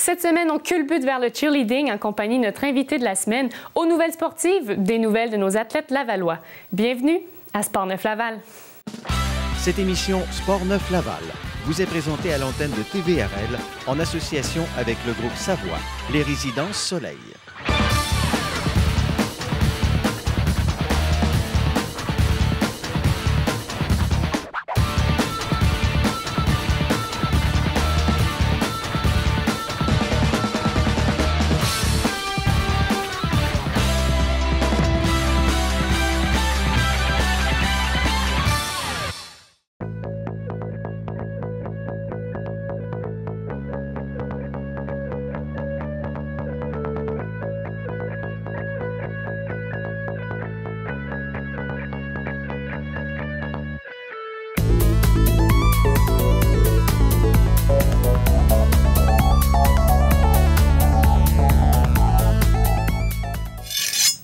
Cette semaine, on culbute vers le cheerleading en compagnie de notre invité de la semaine aux Nouvelles sportives, des nouvelles de nos athlètes lavallois. Bienvenue à Sport Neuf Laval. Cette émission Sport Neuf Laval vous est présentée à l'antenne de TVRL en association avec le groupe Savoie, les Résidences Soleil.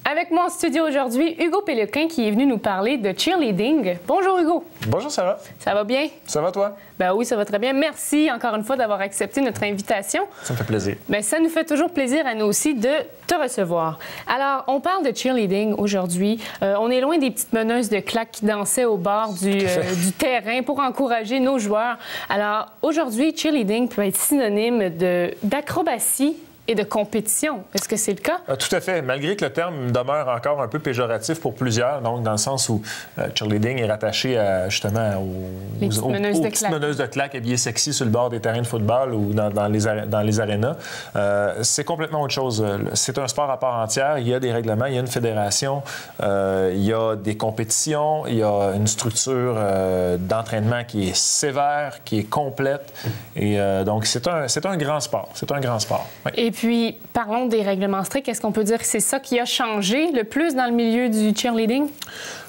Avec moi en studio aujourd'hui, Hugo Péloquin qui est venu nous parler de cheerleading. Bonjour Hugo. Bonjour Sarah. Ça va bien? Ça va toi? Ben oui, ça va très bien. Merci encore une fois d'avoir accepté notre invitation. Ça me fait plaisir. Ben, ça nous fait toujours plaisir à nous aussi de te recevoir. Alors, on parle de cheerleading aujourd'hui. On est loin des petites meneuses de claques qui dansaient au bord du terrain pour encourager nos joueurs. Alors, aujourd'hui, cheerleading peut être synonyme d'acrobatie et de compétition. Est-ce que c'est le cas? Tout à fait. Malgré que le terme demeure encore un peu péjoratif pour plusieurs, donc dans le sens où cheerleading est rattaché à, justement aux petites meneuses de claques habillées sexy sur le bord des terrains de football ou dans les arénas, c'est complètement autre chose. C'est un sport à part entière. Il y a des règlements, il y a une fédération, il y a des compétitions, il y a une structure d'entraînement qui est sévère, qui est complète. Et donc, c'est un grand sport. C'est un grand sport. Oui. Et puis, parlons des règlements stricts. Est-ce qu'on peut dire que c'est ça qui a changé le plus dans le milieu du cheerleading?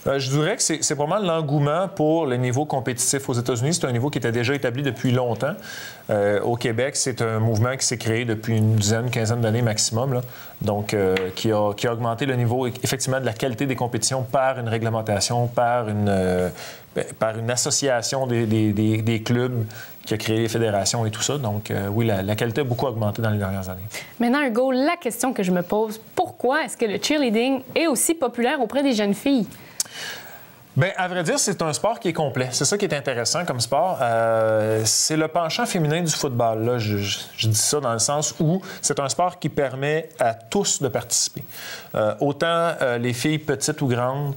Je dirais que c'est vraiment l'engouement pour le niveau compétitif. Aux États-Unis, c'est un niveau qui était déjà établi depuis longtemps. Au Québec, c'est un mouvement qui s'est créé depuis une quinzaine d'années maximum, là. Donc qui a augmenté le niveau, effectivement, de la qualité des compétitions par une réglementation, par une association des clubs qui a créé les fédérations et tout ça. Donc, oui, la qualité a beaucoup augmenté dans les dernières années. Maintenant, Hugo, la question que je me pose, pourquoi est-ce que le cheerleading est aussi populaire auprès des jeunes filles? Bien, à vrai dire, c'est un sport qui est complet. C'est ça qui est intéressant comme sport. C'est le penchant féminin du football. Là, je dis ça dans le sens où c'est un sport qui permet à tous de participer. Autant les filles petites ou grandes,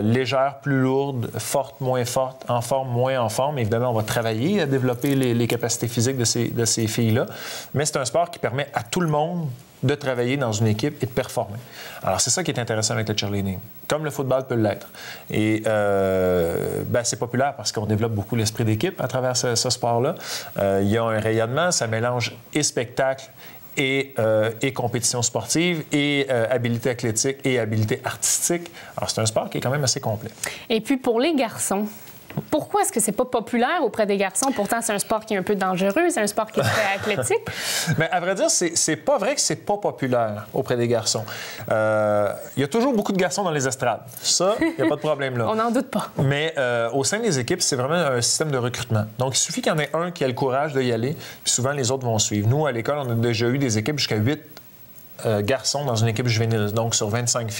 légères, plus lourdes, fortes, moins fortes, en forme, moins en forme. Évidemment, on va travailler à développer les capacités physiques de ces filles-là. Mais c'est un sport qui permet à tout le monde de travailler dans une équipe et de performer. Alors, c'est ça qui est intéressant avec le cheerleading, comme le football peut l'être. Et c'est populaire parce qu'on développe beaucoup l'esprit d'équipe à travers ce sport-là. Il y a un rayonnement, ça mélange et spectacle et compétition sportive et habileté athlétique et habileté artistique. Alors, c'est un sport qui est quand même assez complet. Et puis, pour les garçons, pourquoi est-ce que c'est pas populaire auprès des garçons? Pourtant, c'est un sport qui est un peu dangereux, c'est un sport qui est très athlétique. Bien, à vrai dire, c'est pas vrai que c'est pas populaire auprès des garçons. Il y a toujours beaucoup de garçons dans les estrades. Ça, il n'y a pas de problème là. On n'en doute pas. Mais au sein des équipes, c'est vraiment un système de recrutement. Donc, il suffit qu'il y en ait un qui ait le courage d'y aller, puis souvent, les autres vont suivre. Nous, à l'école, on a déjà eu des équipes jusqu'à 8 garçons dans une équipe juvénile. Donc, sur 25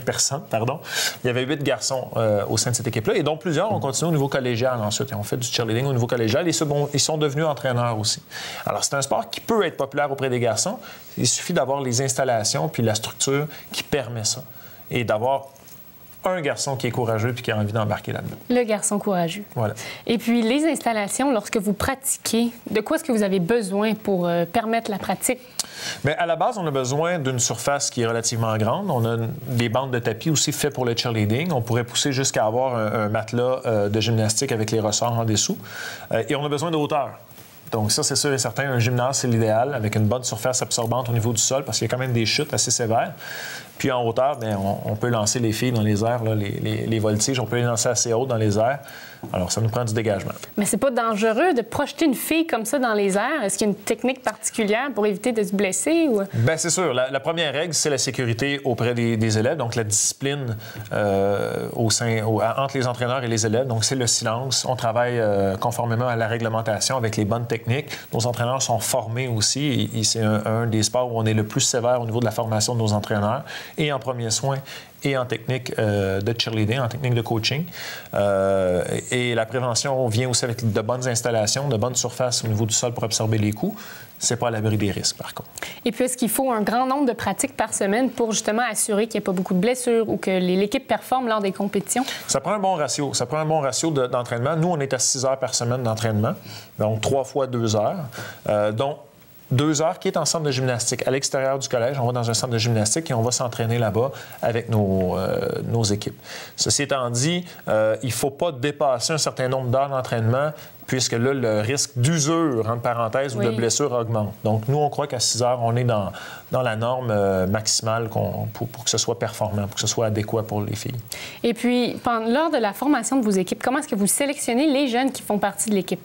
personnes, pardon, il y avait 8 garçons au sein de cette équipe-là. Et donc, plusieurs ont continué au niveau collégial ensuite. Ils ont fait du cheerleading au niveau collégial et ils sont devenus entraîneurs aussi. Alors, c'est un sport qui peut être populaire auprès des garçons. Il suffit d'avoir les installations puis la structure qui permet ça. Et d'avoir un garçon qui est courageux puis qui a envie d'embarquer là-dedans. Le garçon courageux. Voilà. Et puis, les installations, lorsque vous pratiquez, de quoi est-ce que vous avez besoin pour permettre la pratique? Bien, à la base, on a besoin d'une surface qui est relativement grande. On a des bandes de tapis aussi faites pour le cheerleading. On pourrait pousser jusqu'à avoir un matelas de gymnastique avec les ressorts en dessous. Et on a besoin de hauteur. Donc ça, c'est sûr et certain, un gymnase, c'est l'idéal, avec une bonne surface absorbante au niveau du sol, parce qu'il y a quand même des chutes assez sévères. Puis en hauteur, bien, on peut lancer les filles dans les airs, là, les voltiges, on peut les lancer assez haut dans les airs. Alors, ça nous prend du dégagement. Mais c'est pas dangereux de projeter une fille comme ça dans les airs? Est-ce qu'il y a une technique particulière pour éviter de se blesser? Ou... Bien, c'est sûr. La première règle, c'est la sécurité auprès des élèves, donc la discipline entre les entraîneurs et les élèves. Donc, c'est le silence. On travaille conformément à la réglementation avec les bonnes techniques. Nos entraîneurs sont formés aussi. Et c'est un des sports où on est le plus sévère au niveau de la formation de nos entraîneurs, et en premiers soins et en technique de cheerleading, en technique de coaching. Et la prévention vient aussi avec de bonnes installations, de bonnes surfaces au niveau du sol pour absorber les coups. C'est pas à l'abri des risques, par contre. Et puis, est-ce qu'il faut un grand nombre de pratiques par semaine pour justement assurer qu'il n'y ait pas beaucoup de blessures ou que l'équipe performe lors des compétitions? Ça prend un bon ratio. Ça prend un bon ratio d'entraînement. Nous, on est à 6 heures par semaine d'entraînement, donc 3 fois 2 heures. Donc, 2 heures qui est en centre de gymnastique. À l'extérieur du collège, on va dans un centre de gymnastique et on va s'entraîner là-bas avec nos équipes. Ceci étant dit, il ne faut pas dépasser un certain nombre d'heures d'entraînement, puisque là, le risque d'usure, entre parenthèses, ou de blessure augmente. Donc, nous, on croit qu'à 6 heures, on est dans la norme maximale pour que ce soit performant, pour que ce soit adéquat pour les filles. Et puis, lors de la formation de vos équipes, comment est-ce que vous sélectionnez les jeunes qui font partie de l'équipe?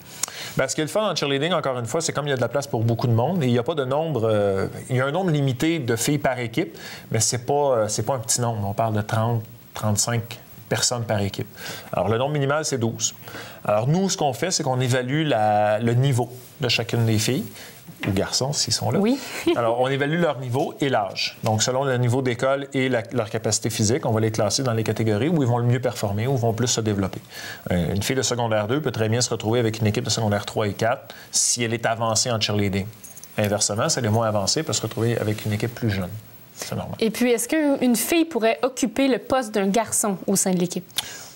Bien, ce qui est le fun en cheerleading, encore une fois, c'est comme il y a de la place pour beaucoup de monde, et il n'y a pas de nombre... il y a un nombre limité de filles par équipe, mais c'est pas un petit nombre. On parle de 30, 35 personnes par équipe. Alors, le nombre minimal, c'est 12. Alors, nous, ce qu'on fait, c'est qu'on évalue le niveau de chacune des filles, ou garçons, s'ils sont là. Oui. Alors, on évalue leur niveau et l'âge. Donc, selon le niveau d'école et leur capacité physique, on va les classer dans les catégories où ils vont le mieux performer, où ils vont plus se développer. Une fille de secondaire 2 peut très bien se retrouver avec une équipe de secondaire 3 et 4 si elle est avancée en cheerleading. Inversement, si elle est moins avancée, elle peut se retrouver avec une équipe plus jeune. C'est normal. Et puis, est-ce qu'une fille pourrait occuper le poste d'un garçon au sein de l'équipe?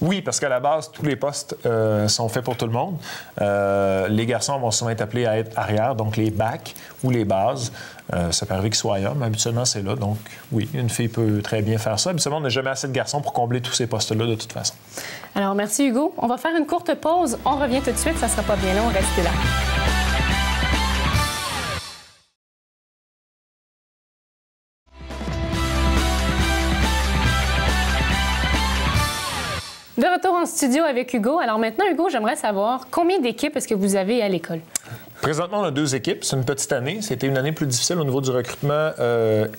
Oui, parce qu'à la base, tous les postes sont faits pour tout le monde. Les garçons vont souvent être appelés à être arrière, donc les backs ou les bases. Ça peut arriver qu'ils soient ailleurs, mais habituellement, c'est là. Donc, oui, une fille peut très bien faire ça. Habituellement, on n'a jamais assez de garçons pour combler tous ces postes-là, de toute façon. Alors, merci, Hugo. On va faire une courte pause. On revient tout de suite. Ça ne sera pas bien long. Restez là. De retour en studio avec Hugo. Alors maintenant, Hugo, j'aimerais savoir combien d'équipes est-ce que vous avez à l'école? Présentement, on a 2 équipes. C'est une petite année. C'était une année plus difficile au niveau du recrutement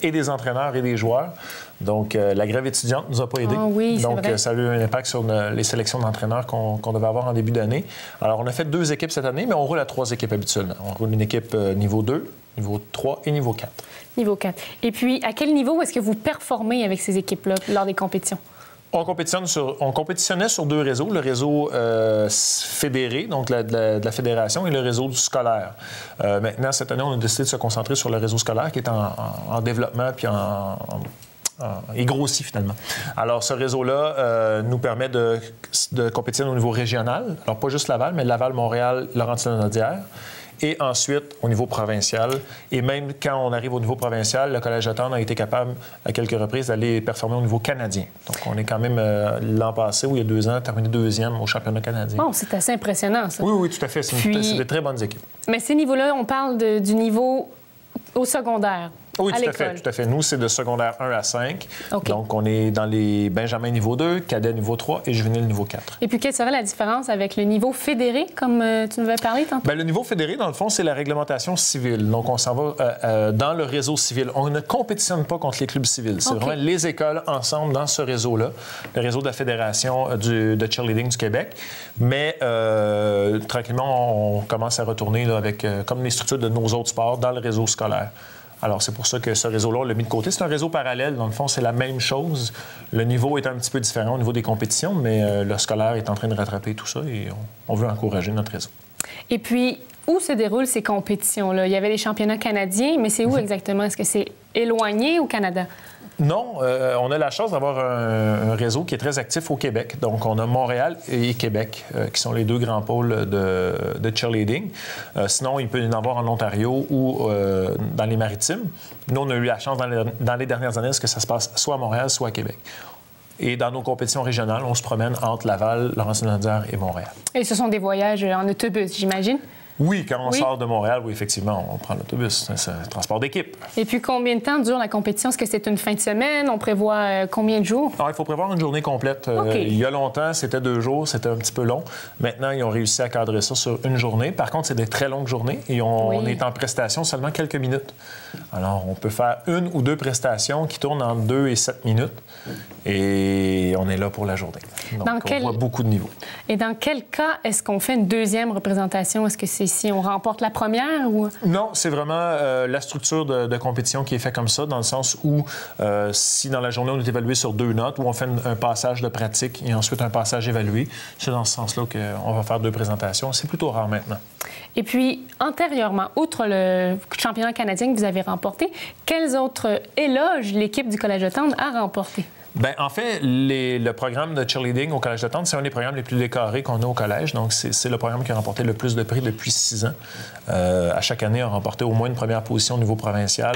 et des entraîneurs et des joueurs. Donc, la grève étudiante ne nous a pas aidés. Oh oui, donc, ça a eu un impact sur les sélections d'entraîneurs qu'on devait avoir en début d'année. Alors, on a fait 2 équipes cette année, mais on roule à 3 équipes habituellement. On roule une équipe niveau 2, niveau 3 et niveau 4. Niveau 4. Et puis, à quel niveau est-ce que vous performez avec ces équipes-là lors des compétitions? On compétitionnait sur 2 réseaux, le réseau fédéré, donc de la fédération, et le réseau du scolaire. Maintenant, cette année, on a décidé de se concentrer sur le réseau scolaire qui est en développement puis il grossit finalement. Alors, ce réseau-là nous permet de compétitionner au niveau régional. Alors, pas juste Laval, mais Laval, Montréal, Laurentides-Lanaudière. Et ensuite, au niveau provincial. Et même quand on arrive au niveau provincial, le Collège de Tendre a été capable, à quelques reprises, d'aller performer au niveau canadien. Donc, on est quand même, l'an passé, ou il y a 2 ans, terminé 2e au championnat canadien. Bon, c'est assez impressionnant, ça. Oui, oui, tout à fait. C'est de très bonnes équipes. Mais ces niveaux-là, on parle du niveau au secondaire. Oui, tout à fait. Nous, c'est de secondaire 1 à 5. Okay. Donc, on est dans les benjamins niveau 2, cadets niveau 3 et juvéniles niveau 4. Et puis, quelle serait la différence avec le niveau fédéré, comme tu nous avais parlé tantôt? Bien, le niveau fédéré, dans le fond, c'est la réglementation civile. Donc, on s'en va dans le réseau civil. On ne compétitionne pas contre les clubs civils. C'est vraiment les écoles ensemble dans ce réseau-là, le réseau de la Fédération de cheerleading du Québec. Mais tranquillement, on commence à retourner là, avec, comme les structures de nos autres sports, dans le réseau scolaire. Alors, c'est pour ça que ce réseau-là, on l'a mis de côté. C'est un réseau parallèle. Dans le fond, c'est la même chose. Le niveau est un petit peu différent au niveau des compétitions, mais le scolaire est en train de rattraper tout ça et on veut encourager notre réseau. Et puis, où se déroulent ces compétitions-là? Il y avait les championnats canadiens, mais c'est où exactement? Est-ce que c'est éloigné au Canada? Non, on a la chance d'avoir un réseau qui est très actif au Québec. Donc, on a Montréal et Québec, qui sont les 2 grands pôles de cheerleading. Sinon, il peut y en avoir en Ontario ou dans les Maritimes. Nous, on a eu la chance dans les dernières années que ça se passe soit à Montréal, soit à Québec. Et dans nos compétitions régionales, on se promène entre Laval, Laurentides-Lanaudière et Montréal. Et ce sont des voyages en autobus, j'imagine? Oui, quand on sort de Montréal, oui, effectivement, on prend l'autobus. C'est un transport d'équipe. Et puis, combien de temps dure la compétition? Est-ce que c'est une fin de semaine? On prévoit combien de jours? Alors, il faut prévoir une journée complète. Il y a longtemps, c'était 2 jours, c'était un petit peu long. Maintenant, ils ont réussi à cadrer ça sur une journée. Par contre, c'est des très longues journées et on est en prestation seulement quelques minutes. Alors, on peut faire 1 ou 2 prestations qui tournent entre 2 et 7 minutes et on est là pour la journée. Donc, on voit beaucoup de niveaux. Et dans quel cas est-ce qu'on fait une deuxième représentation? Est-ce que c'est si on remporte la première ou... Non, c'est vraiment la structure de compétition qui est faite comme ça, dans le sens où si dans la journée, on est évalué sur 2 notes, où on fait un passage de pratique et ensuite un passage évalué, c'est dans ce sens-là qu'on va faire 2 présentations. C'est plutôt rare maintenant. Et puis, antérieurement, outre le championnat canadien que vous avez remporté, quels autres éloges l'équipe du Collège de Tendre a remporté? Bien, en fait, le programme de cheerleading au Collège de Tendre, c'est un des programmes les plus décorés qu'on a au collège. Donc, c'est le programme qui a remporté le plus de prix depuis 6 ans. À chaque année, on a remporté au moins une première position au niveau provincial,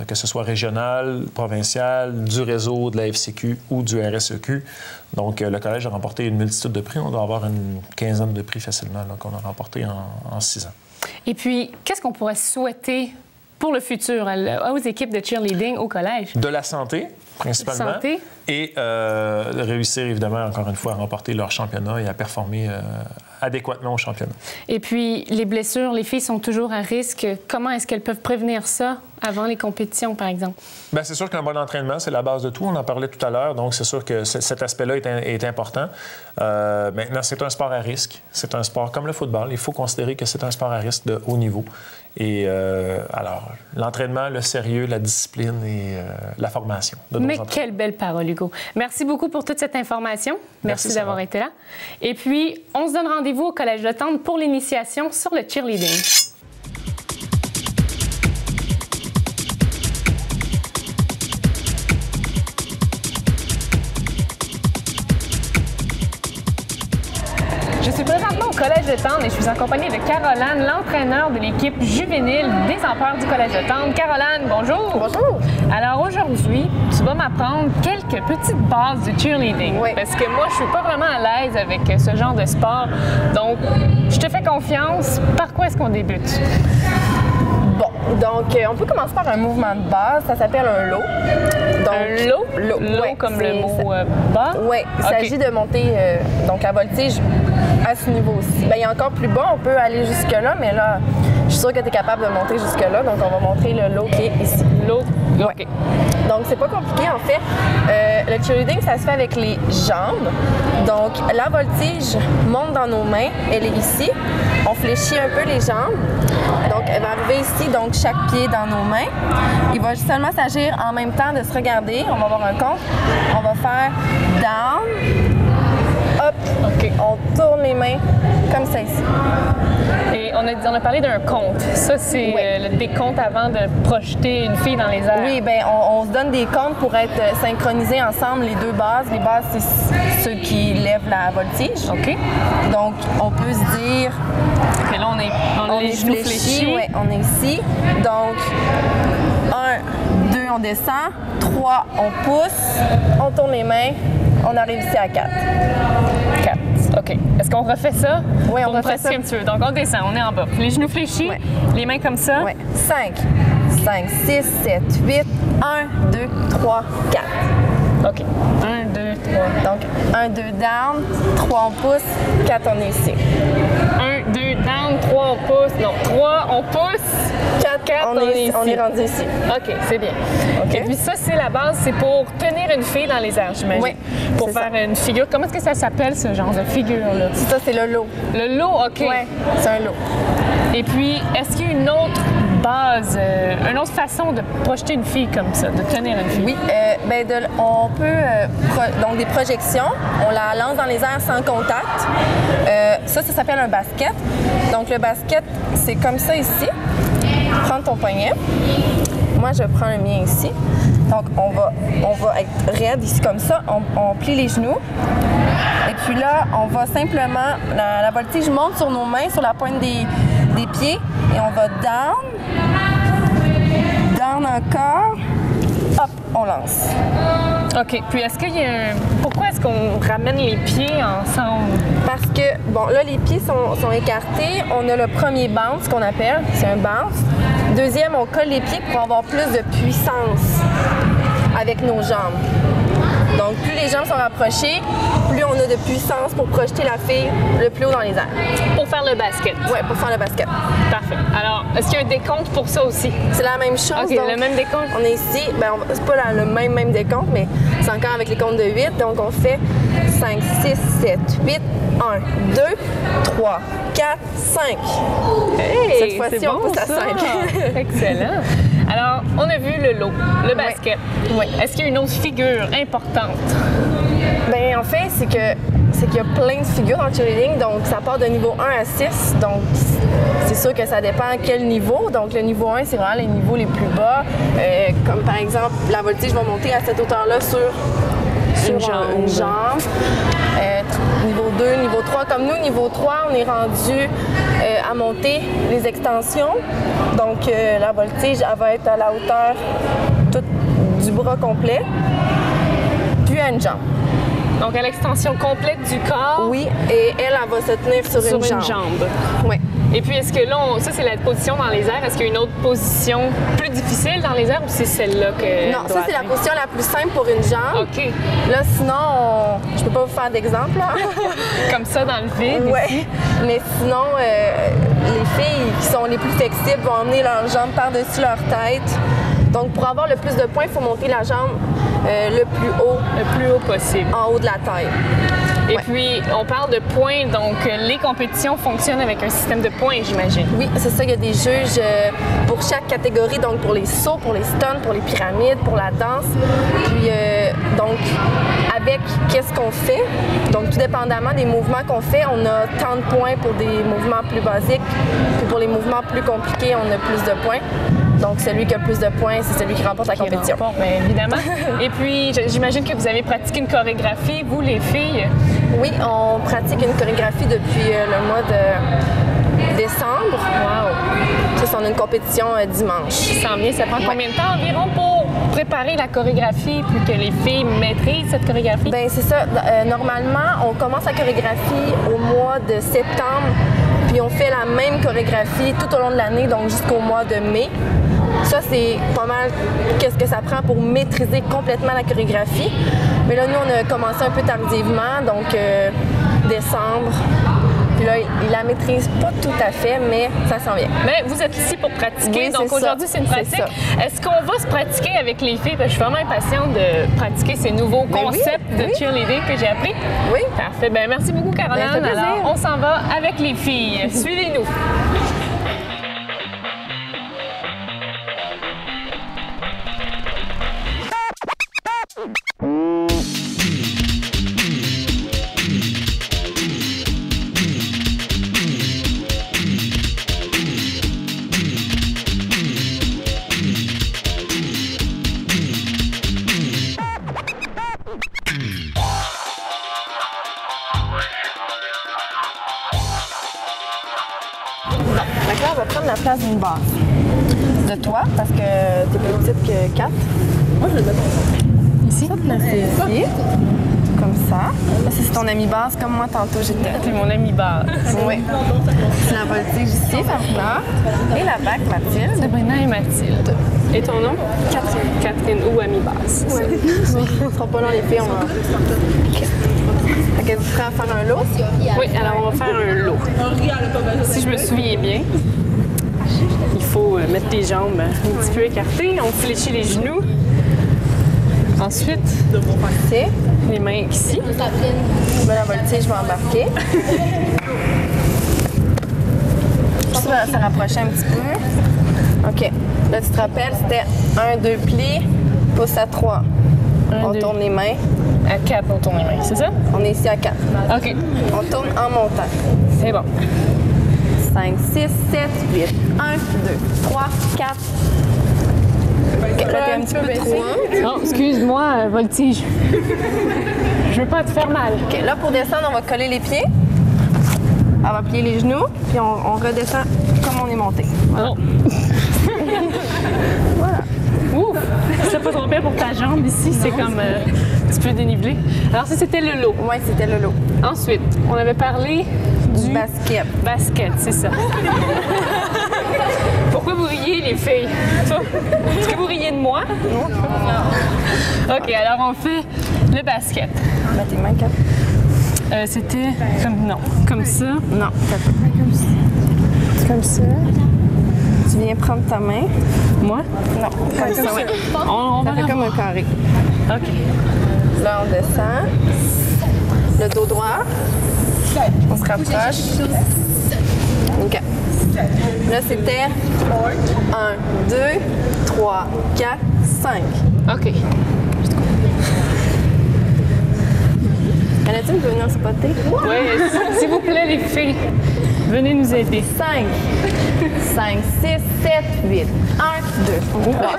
que ce soit régional, provincial, du réseau de la FCQ ou du RSEQ. Donc, le collège a remporté une multitude de prix. On doit avoir une quinzaine de prix facilement qu'on a remporté en 6 ans. Et puis, qu'est-ce qu'on pourrait souhaiter pour le futur aux équipes de cheerleading au collège? De la santé, principalement. Santé. Et réussir, évidemment, encore une fois, à remporter leur championnat et à performer adéquatement au championnat. Et puis, les blessures, les filles sont toujours à risque. Comment est-ce qu'elles peuvent prévenir ça avant les compétitions, par exemple? Bien, c'est sûr qu'un bon entraînement, c'est la base de tout. On en parlait tout à l'heure. Donc, c'est sûr que cet aspect-là est important. Maintenant, c'est un sport à risque. C'est un sport comme le football. Il faut considérer que c'est un sport à risque de haut niveau. Et alors, l'entraînement, le sérieux, la discipline et la formation de nos entraîneurs. Quelle belle parole, Hugo. Merci beaucoup pour toute cette information. Merci d'avoir été là. Et puis, on se donne rendez-vous au Collège de Tendre pour l'initiation sur le cheerleading. Je suis présentement au Collège de Tendre et je suis accompagnée de Caroline, l'entraîneur de l'équipe juvénile des Empereurs du Collège de Tendre. Caroline, bonjour! Bonjour! Alors aujourd'hui, tu vas m'apprendre quelques petites bases du cheerleading. Oui. Parce que moi, je suis pas vraiment à l'aise avec ce genre de sport. Donc, je te fais confiance. Par quoi est-ce qu'on débute? Bon, donc on peut commencer par un mouvement de base, ça s'appelle un low. Donc, un low? Low, ouais, comme le mot bas? Oui, il s'agit de monter donc à voltige à ce niveau-ci. Bien, il y a encore plus bas, on peut aller jusque-là, mais là, je suis sûre que tu es capable de monter jusque-là, donc on va montrer le low qui est ici. Low? Ouais. OK. Donc, c'est pas compliqué, en fait. Le cheerleading, ça se fait avec les jambes. Donc, la voltige monte dans nos mains, elle est ici. On fléchit un peu les jambes. Donc, elle va arriver ici, donc chaque pied dans nos mains. Il va seulement s'agir en même temps de se regarder. On va avoir un compte. On va faire down, up. OK. On tourne les mains comme ça ici. Et on a parlé d'un compte. Ça, c'est le décompte avant de projeter une fille dans les airs. Oui, bien, on se donne des comptes pour être synchronisés ensemble, les 2 bases. Les bases, c'est ceux qui lèvent la voltige. OK. Donc, on peut se dire... OK, là, on est les genoux fléchis. Oui, on est ici. Donc, 1, 2, on descend. 3, on pousse. On tourne les mains. On arrive ici à 4. 4. OK. Est-ce qu'on refait ça? Oui, on refait ça. Un petit peu. Donc, on descend, on est en bas. Les genoux fléchis, les mains comme ça. Oui. 5, 6, 7, 8. 1, 2, 3, 4. OK. 1, 2, 3. Donc, 1, 2, down. 3, on pousse. 4, on est ici. 1, 2, down. 3, on pousse. Non, 3, on pousse. 4, on est ici. On est rendu ici. OK, c'est bien. Okay. Et puis ça, c'est la base, c'est pour tenir une fille dans les airs, j'imagine. Oui. Pour faire une figure. Comment est-ce que ça s'appelle, ce genre de figure-là? Ça, c'est le low. Le low, OK. Oui, c'est un low. Et puis, est-ce qu'il y a une autre base, une autre façon de projeter une fille comme ça, de tenir une fille? Oui, on peut, donc des projections, on la lance dans les airs sans contact. Ça s'appelle un basket. Donc le basket, c'est comme ça ici. Prends ton poignet. Moi, je prends le mien ici. Donc on va être raide ici comme ça. On plie les genoux. Et puis là, on va simplement, la voltige monte sur nos mains, sur la pointe des pieds. Et on va down. Down encore. Hop, on lance. OK. Puis pourquoi est-ce qu'on ramène les pieds ensemble? Parce que, bon, là, les pieds sont écartés. On a le premier bounce qu'on appelle, c'est un bounce. Deuxième, on colle les pieds pour avoir plus de puissance avec nos jambes. Donc, plus les jambes sont rapprochées, plus on a de puissance pour projeter la fille le plus haut dans les airs. Pour faire le basket? Oui, pour faire le basket. Parfait. Alors, est-ce qu'il y a un décompte pour ça aussi? C'est la même chose. OK, donc, le même décompte? On est ici, c'est pas le même décompte, mais c'est encore avec les comptes de 8. Donc, on fait 5, 6, 7, 8, 1, 2, 3, 4, 5. Hey, cette fois-ci, on pousse à 5. Excellent. Alors, on a vu le lot, le basket. Oui. Est-ce qu'il y a une autre figure importante? Bien, en fait, c'est qu'il y a plein de figures dans le cheerleading. Donc, ça part de niveau 1 à 6. Donc, c'est sûr que ça dépend à quel niveau. Donc, le niveau 1, c'est vraiment les niveaux les plus bas. Comme par exemple, la voltige va monter à cette hauteur-là sur une jambe. Niveau 2, niveau 3. Comme nous, niveau 3, on est rendu à monter les extensions. Donc, la voltige, elle va être à la hauteur du bras complet, puis à une jambe. Donc, à l'extension complète du corps? Oui, et elle va se tenir sur une jambe. Oui. Et puis, est-ce que là, ça, c'est la position dans les airs. Est-ce qu'il y a une autre position plus difficile dans les airs ou c'est celle-là que. Non, ça, c'est la position la plus simple pour une jambe. OK. Là, sinon, je peux pas vous faire d'exemple. Comme ça, dans le vide. Oui. Mais sinon, les filles qui sont les plus flexibles vont emmener leurs jambes par-dessus leur tête. Donc, pour avoir le plus de points, il faut monter la jambe le plus haut possible. En haut de la taille. Et puis, on parle de points, donc les compétitions fonctionnent avec un système de points, j'imagine. Oui, c'est ça. Il y a des juges pour chaque catégorie, donc pour les sauts, pour les stuns, pour les pyramides, pour la danse. Puis, donc, avec qu'est-ce qu'on fait, donc tout dépendamment des mouvements qu'on fait, on a tant de points pour des mouvements plus basiques, puis pour les mouvements plus compliqués, on a plus de points. Donc, celui qui a le plus de points, c'est celui qui remporte la compétition. Bien évidemment. Et puis, j'imagine que vous avez pratiqué une chorégraphie, vous, les filles? Oui, on pratique une chorégraphie depuis le mois de décembre. Wow! Ça, on a une compétition dimanche. Ça sent bien. Ça prend combien de temps environ pour préparer la chorégraphie, puis que les filles maîtrisent cette chorégraphie? Bien, c'est ça. Normalement, on commence la chorégraphie au mois de septembre, puis on fait la même chorégraphie tout au long de l'année, donc jusqu'au mois de mai. Ça, c'est pas mal qu'est-ce que ça prend pour maîtriser complètement la chorégraphie. Mais là, nous, on a commencé un peu tardivement, donc décembre. Puis là, il la maîtrise pas tout à fait, mais ça s'en vient. Mais vous êtes ici pour pratiquer, oui, donc aujourd'hui, c'est une pratique. Est-ce qu'on va se pratiquer avec les filles? Parce que je suis vraiment impatiente de pratiquer ces nouveaux concepts de cheerleading que j'ai appris. Oui. Parfait. Bien, merci beaucoup, Caroline. Alors, on s'en va avec les filles. Suivez-nous. Donc là, on va prendre la place d'une base. De toi, parce que t'es plus petite que 4. Moi, je le mets ici. Ça, te placer ici. Comme ça. Là, c'est ton ami base, comme moi, tantôt, j'étais. C'est mon ami base. Oui. C'est la voltige ici, Sabrina. Et la bague, Mathilde. Sabrina et Mathilde. Et ton nom? Catherine. Catherine ou ami base. Oui. On sera pas là, les filles, on va. OK. Fait que vous prêts à faire un lot? Oui, alors on va faire un lot. Si je me souviens bien, il faut mettre les jambes un petit peu écartées, on fléchit les genoux. Ensuite, C'est. les mains ici. Ben, la voltige, je vais embarquer. Ça va se rapprocher un petit peu. OK. Là, tu te rappelles, c'était 1, 2 plis, pouce à 3. On tourne les mains. À 4, on tourne les mains, c'est ça? On est ici à 4. OK, On tourne en montant. c'est bon. 5, 6, 7, 8. 1, 2, 3, 4. OK, là, t'es un petit peu trop. Oh, excuse-moi, voltige. Je veux pas te faire mal. OK, là, pour descendre, on va coller les pieds. On va plier les genoux, puis on redescend comme on est monté. Oh. Voilà. Ouf! ça pas trop bien pour ta jambe ici, c'est comme tu peux déniveler. Alors ça, c'était le lot. Oui, c'était le lot. Ensuite, on avait parlé du basket. Basket, c'est ça. Pourquoi vous riez, les filles? Est-ce que vous riez de moi? Non. OK, alors on fait le basket. Mets tes mains, Kat. C'était comme ça. Non, comme ça. Tu viens prendre ta main. Moi? Non, comme ça, ouais. On Ça va fait comme un carré. OK. Là, on descend. Le dos droit. On se rapproche. OK. Là, c'était 1, 2, 3, 4, 5. OK. En a-t-il une venir spotter? Oui, s'il vous plaît, les filles, venez nous aider. 5, 5, 6, 7, 8. 1, 2, 3.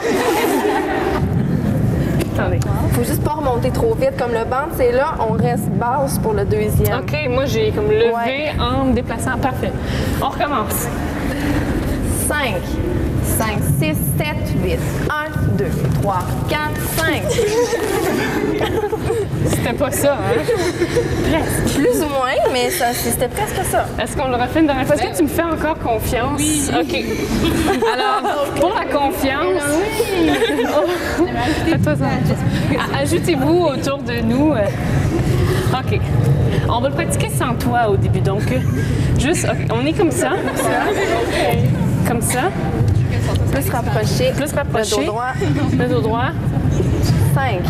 Attendez. Faut juste pas remonter trop vite. Comme le band, c'est là, on reste basse pour le deuxième. OK, moi, j'ai comme levé Ouais. en me déplaçant. Parfait. On recommence. 5, 5, 6, 7, 8. 1, 2, 3, 4, 5. C'était pas ça, hein? Plus ou moins, mais c'était presque ça. Est-ce qu'on le refait une dernière fois? Est-ce que tu me fais encore confiance? Oui. OK. Alors, pour la confiance... Faites-toi ça. Ajoutez-vous autour de nous. OK. On va le pratiquer sans toi au début. Donc, juste... OK, on est comme ça. Comme ça. Plus rapproché. Plus rapproché. Le dos droit. Le dos droit. 5,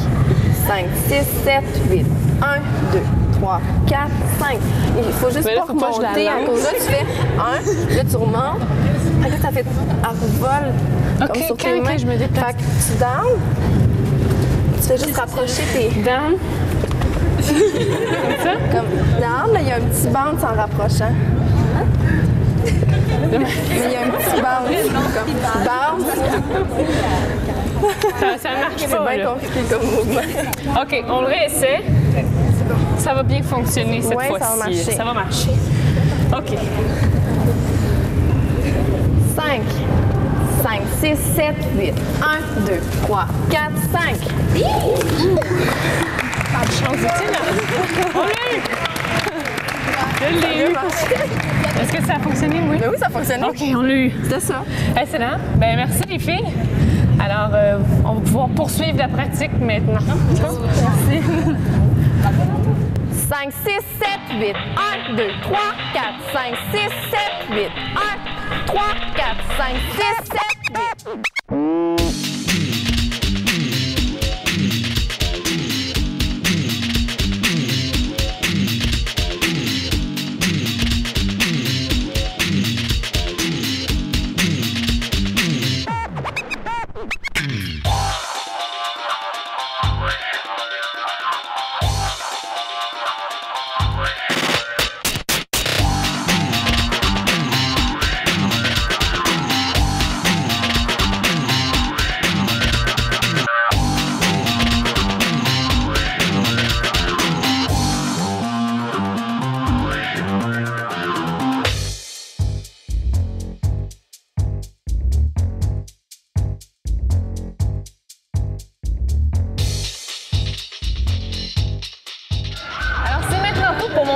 5, 6, 7, 8. 1, 2, 3, 4, 5. Il faut juste Mais là, pas faut pas que je la remonter. À lance. cause là, tu fais 1, là, tu remontes. Fait que là, ça fait un vol OK, comme sur tes quand mains. je me déplace. Fait que tu down. Tu fais juste rapprocher tes... Down. Comme ça? Comme down, là, il y a un petit band en rapprochant. Mais il y a un petit bounce, comme bounce. Ça marche C'est pas, bien là. compliqué comme mouvement. OK, on le réessaie. Ça va bien fonctionner cette Ouais, ça va fois-ci. marcher. Ça va marcher. OK. 5, 5, 6, 7, 8. 1, 2, 3, 4, 5. Pas de chance, là. On l'a eu! Je l'ai eu. Est-ce que ça a fonctionné, oui? Mais oui, ça fonctionne. OK, on l'a eu. C'était ça. Excellent. Ben merci, les filles. Alors, on va pouvoir poursuivre la pratique maintenant. Merci. 5, 6, 7, 8. 1, 2, 3, 4, 5, 6, 7, 8. 1, 3, 4, 5, 6, 7, 8.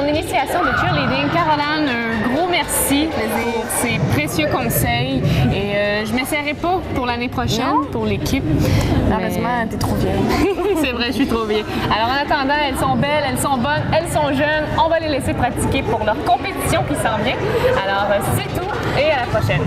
Initiation de cheerleading. Caroline, un gros merci pour ces précieux conseils. Et je ne m'essaierai pas pour l'année prochaine, pour l'équipe. Malheureusement, t'es trop vieille. C'est vrai, je suis trop vieille. Alors en attendant, elles sont belles, elles sont bonnes, elles sont jeunes. On va les laisser pratiquer pour leur compétition qui s'en vient. Alors c'est tout et à la prochaine.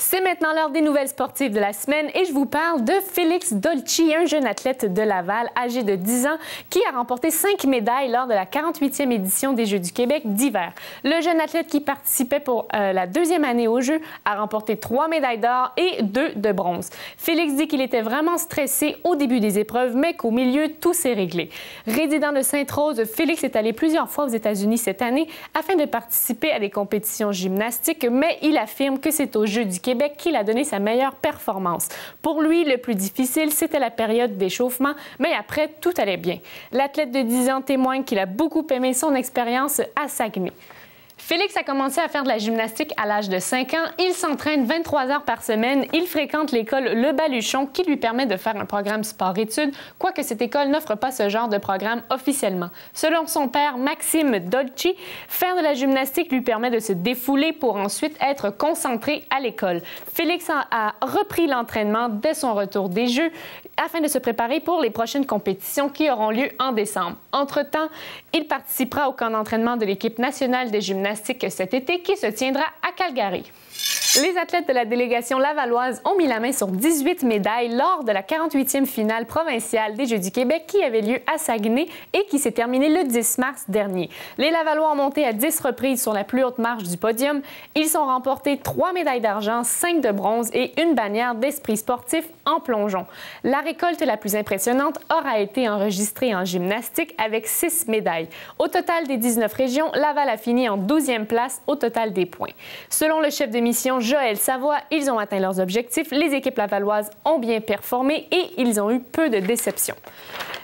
C'est maintenant l'heure des nouvelles sportives de la semaine et je vous parle de Félix Dolci, un jeune athlète de Laval âgé de 10 ans qui a remporté 5 médailles lors de la 48e édition des Jeux du Québec d'hiver. Le jeune athlète qui participait pour la deuxième année aux Jeux a remporté 3 médailles d'or et 2 de bronze. Félix dit qu'il était vraiment stressé au début des épreuves, mais qu'au milieu, tout s'est réglé. Résident de Sainte-Rose, Félix est allé plusieurs fois aux États-Unis cette année afin de participer à des compétitions gymnastiques, mais il affirme que c'est aux Jeux du Québec qu'il a donné sa meilleure performance. Pour lui, le plus difficile, c'était la période d'échauffement, mais après, tout allait bien. L'athlète de 10 ans témoigne qu'il a beaucoup aimé son expérience à Saguenay. Félix a commencé à faire de la gymnastique à l'âge de 5 ans. Il s'entraîne 23 heures par semaine. Il fréquente l'école Le Baluchon qui lui permet de faire un programme sport-études, quoique cette école n'offre pas ce genre de programme officiellement. Selon son père, Maxime Dolci, faire de la gymnastique lui permet de se défouler pour ensuite être concentré à l'école. Félix a repris l'entraînement dès son retour des Jeux afin de se préparer pour les prochaines compétitions qui auront lieu en décembre. Entre-temps, il participera au camp d'entraînement de l'équipe nationale des gymnastiques cet été qui se tiendra à Calgary. Les athlètes de la délégation lavalloise ont mis la main sur 18 médailles lors de la 48e finale provinciale des Jeux du Québec qui avait lieu à Saguenay et qui s'est terminée le 10 mars dernier. Les Lavallois ont monté à 10 reprises sur la plus haute marche du podium. Ils ont remporté 3 médailles d'argent, 5 de bronze et une bannière d'esprit sportif en plongeon. La récolte la plus impressionnante aura été enregistrée en gymnastique avec 6 médailles. Au total des 19 régions, Laval a fini en 12e place au total des points. Selon le chef de mission Joël Savoie, ils ont atteint leurs objectifs, les équipes lavalloises ont bien performé et ils ont eu peu de déceptions.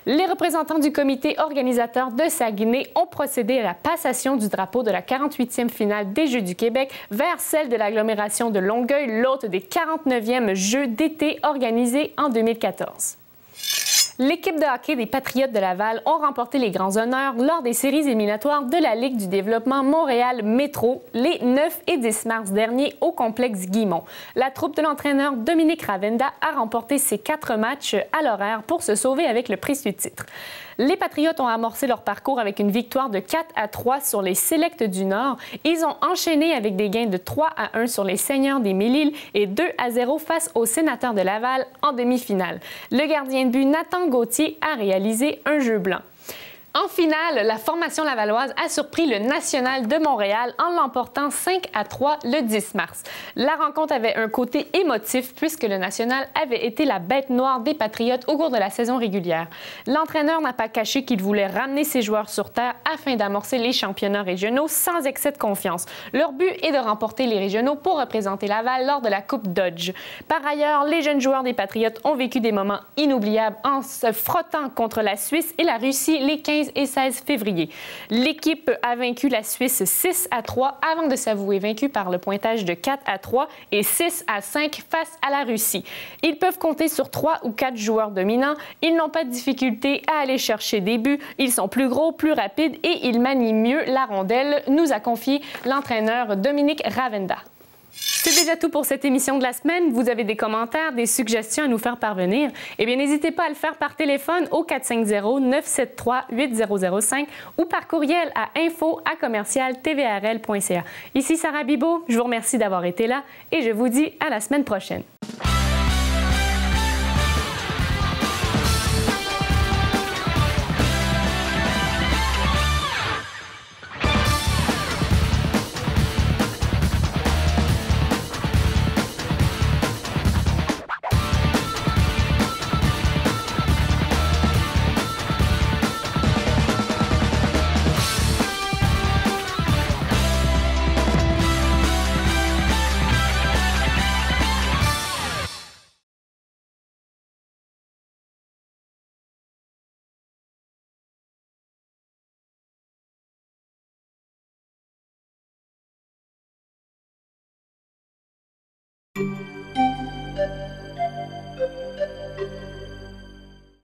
Les représentants du comité organisateur de Saguenay ont procédé à la passation du drapeau de la 48e finale des Jeux du Québec vers celle de l'agglomération de Longueuil, l'hôte des 49e Jeux d'été organisés en 2014. L'équipe de hockey des Patriotes de Laval ont remporté les grands honneurs lors des séries éliminatoires de la Ligue du développement Montréal Métro les 9 et 10 mars dernier au complexe Guimont. La troupe de l'entraîneur Dominique Ravenda a remporté ses 4 matchs à l'horaire pour se sauver avec le prix du titre. Les Patriotes ont amorcé leur parcours avec une victoire de 4-3 sur les Selects du Nord. Ils ont enchaîné avec des gains de 3-1 sur les Seigneurs des Mille-Îles et 2-0 face aux Sénateurs de Laval en demi-finale. Le gardien de but Nathan Gauthier a réalisé un jeu blanc. En finale, la formation lavalloise a surpris le National de Montréal en l'emportant 5-3 le 10 mars. La rencontre avait un côté émotif puisque le National avait été la bête noire des Patriotes au cours de la saison régulière. L'entraîneur n'a pas caché qu'il voulait ramener ses joueurs sur terre afin d'amorcer les championnats régionaux sans excès de confiance. Leur but est de remporter les régionaux pour représenter Laval lors de la Coupe Dodge. Par ailleurs, les jeunes joueurs des Patriotes ont vécu des moments inoubliables en se frottant contre la Suisse et la Russie les 15 et 16 février. L'équipe a vaincu la Suisse 6-3 avant de s'avouer vaincue par le pointage de 4-3 et 6-5 face à la Russie. Ils peuvent compter sur 3 ou 4 joueurs dominants. Ils n'ont pas de difficulté à aller chercher des buts. Ils sont plus gros, plus rapides et ils manient mieux la rondelle, nous a confié l'entraîneur Dominique Ravenda. C'est déjà tout pour cette émission de la semaine. Vous avez des commentaires, des suggestions à nous faire parvenir? Eh bien, n'hésitez pas à le faire par téléphone au 450-973-8005 ou par courriel à info@commercial-tvrl.ca. Ici Sarah Bibeau, je vous remercie d'avoir été là et je vous dis à la semaine prochaine.